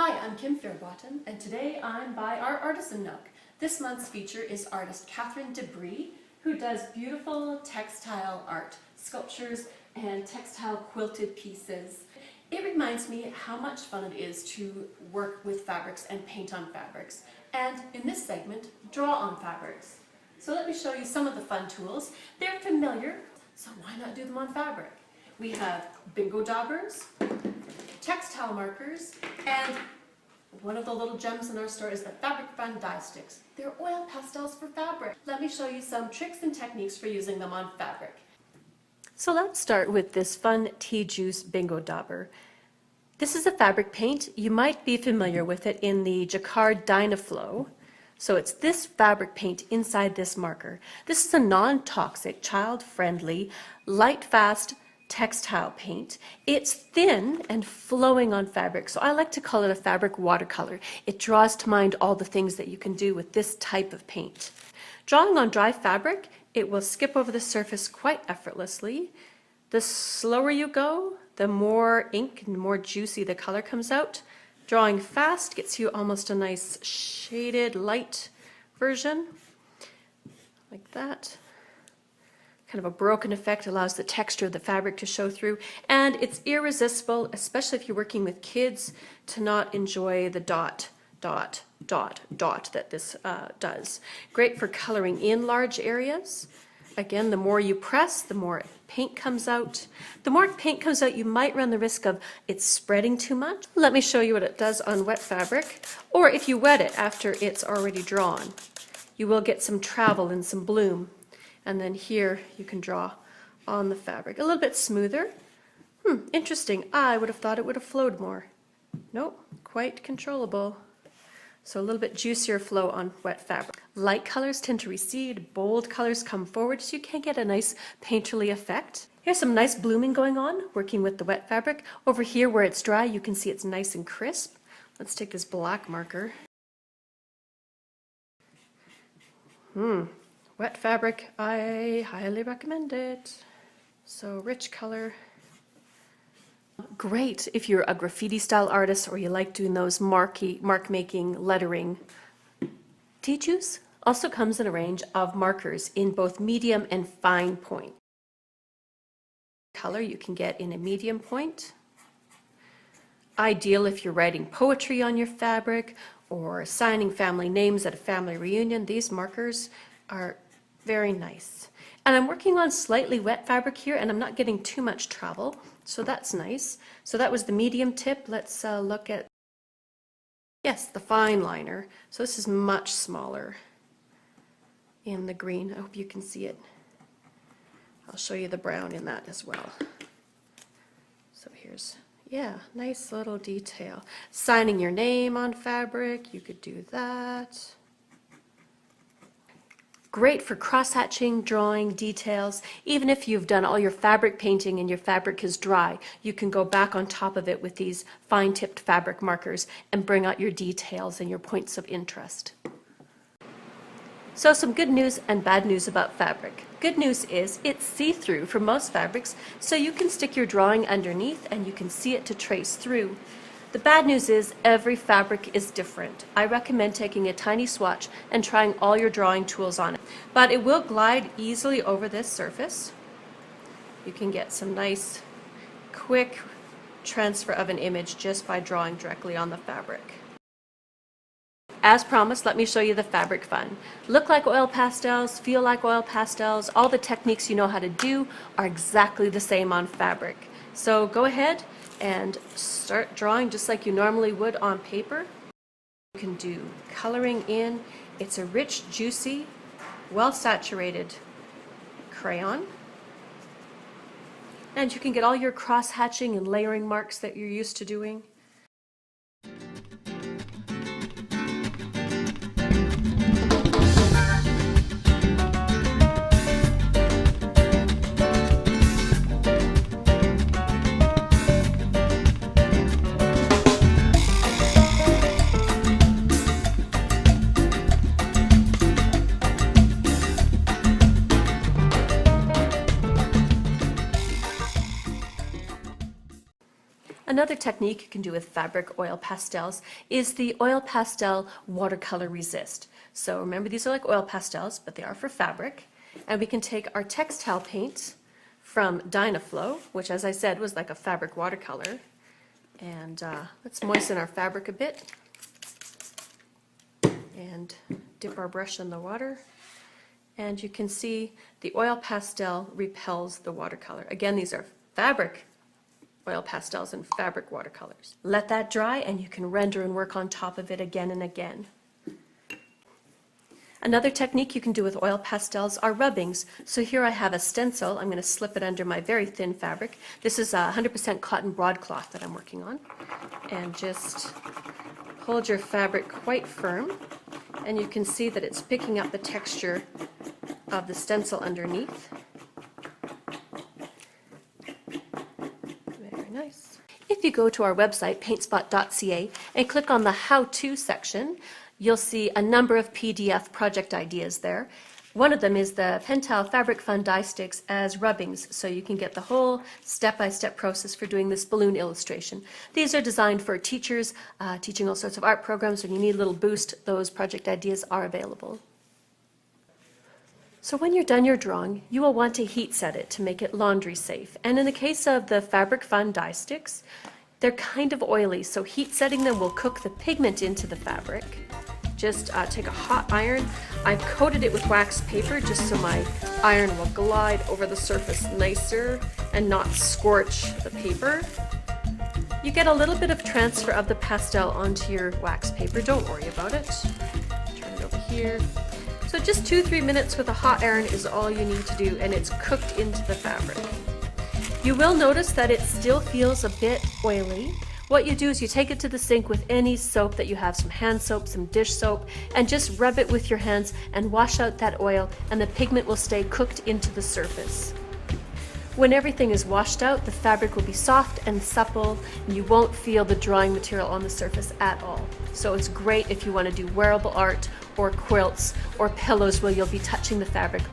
Hi, I'm Kim Fairbottom, and today I'm by our Artisan Nook. This month's feature is artist Catherine Debris, who does beautiful textile art, sculptures, and textile quilted pieces. It reminds me how much fun it is to work with fabrics and paint on fabrics, and in this segment, draw on fabrics. So let me show you some of the fun tools. They're familiar, so why not do them on fabric? We have bingo daubers, textile markers, and one of the little gems in our store is the Fabric Fun die sticks. They're oil pastels for fabric. Let me show you some tricks and techniques for using them on fabric. So let's start with this fun tea juice bingo dauber. This is a fabric paint. You might be familiar with it in the Jacquard Dynaflow. So it's this fabric paint inside this marker. This is a non-toxic, child-friendly, light-fast textile paint. It's thin and flowing on fabric, so I like to call it a fabric watercolor. It draws to mind all the things that you can do with this type of paint. Drawing on dry fabric, it will skip over the surface quite effortlessly. The slower you go, the more ink and more juicy the color comes out. Drawing fast gets you almost a nice shaded light version, like that. Kind of a broken effect allows the texture of the fabric to show through, and it's irresistible, especially if you're working with kids, to not enjoy the dot that this does. Great for coloring in large areas. Again, the more you press, the more paint comes out. The more paint comes out, you might run the risk of it spreading too much. Let me show you what it does on wet fabric, or if you wet it after it's already drawn. You will get some travel and some bloom. And then here you can draw on the fabric. A little bit smoother. Interesting. I would have thought it would have flowed more. Nope, quite controllable. So a little bit juicier flow on wet fabric. Light colors tend to recede, bold colors come forward, so you can get a nice painterly effect. Here's some nice blooming going on, working with the wet fabric. Over here where it's dry, you can see it's nice and crisp. Let's take this black marker. Wet fabric, I highly recommend it. So rich color. Great if you're a graffiti style artist or you like doing those mark making lettering. Tea juice also comes in a range of markers in both medium and fine point. Color you can get in a medium point. Ideal if you're writing poetry on your fabric or signing family names at a family reunion. These markers are very nice. And I'm working on slightly wet fabric here, and I'm not getting too much travel, so that's nice. So that was the medium tip. Let's look at, yes, the fine liner. So this is much smaller in the green. I hope you can see it. I'll show you the brown in that as well. So here's, yeah, nice little detail. Signing your name on fabric, you could do that. Great for cross-hatching, drawing details. Even if you've done all your fabric painting and your fabric is dry, you can go back on top of it with these fine-tipped fabric markers and bring out your details and your points of interest. So some good news and bad news about fabric. Good news is it's see-through for most fabrics, so you can stick your drawing underneath and you can see it to trace through. The bad news is every fabric is different. I recommend taking a tiny swatch and trying all your drawing tools on it. But it will glide easily over this surface. You can get some nice, quick transfer of an image just by drawing directly on the fabric. As promised, let me show you the fabric fun. Look like oil pastels, feel like oil pastels. All the techniques you know how to do are exactly the same on fabric. So go ahead and start drawing just like you normally would on paper. You can do coloring in. It's a rich, juicy, well-saturated crayon. And you can get all your cross-hatching and layering marks that you're used to doing. Another technique you can do with fabric oil pastels is the oil pastel Watercolor Resist. So remember, these are like oil pastels, but they are for fabric. And we can take our textile paint from Dynaflow, which, as I said, was like a fabric watercolor. And let's moisten our fabric a bit and dip our brush in the water. And you can see the oil pastel repels the watercolor. Again, these are fabric oil pastels and fabric watercolors. Let that dry and you can render and work on top of it again and again. Another technique you can do with oil pastels are rubbings. So here I have a stencil. I'm going to slip it under my very thin fabric. This is a 100% cotton broadcloth that I'm working on. And just hold your fabric quite firm, and you can see that it's picking up the texture of the stencil underneath. Very nice. If you go to our website, paintspot.ca, and click on the How-To section, you'll see a number of PDF project ideas there. One of them is the Textile Fabric Fun die sticks as rubbings, so you can get the whole step-by-step process for doing this balloon illustration. These are designed for teachers teaching all sorts of art programs. When you need a little boost, those project ideas are available. So when you're done your drawing, you will want to heat set it to make it laundry safe. And in the case of the Fabric Fun die sticks, they're kind of oily, so heat setting them will cook the pigment into the fabric. Just take a hot iron. I've coated it with wax paper just so my iron will glide over the surface nicer and not scorch the paper. You get a little bit of transfer of the pastel onto your wax paper. Don't worry about it. Turn it over here. So just 2-3 minutes with a hot iron is all you need to do, and it's cooked into the fabric. You will notice that it still feels a bit oily. What you do is you take it to the sink with any soap that you have, some hand soap, some dish soap, and just rub it with your hands and wash out that oil, and the pigment will stay cooked into the surface. When everything is washed out, the fabric will be soft and supple, and you won't feel the drying material on the surface at all. So it's great if you want to do wearable art or quilts or pillows where you'll be touching the fabric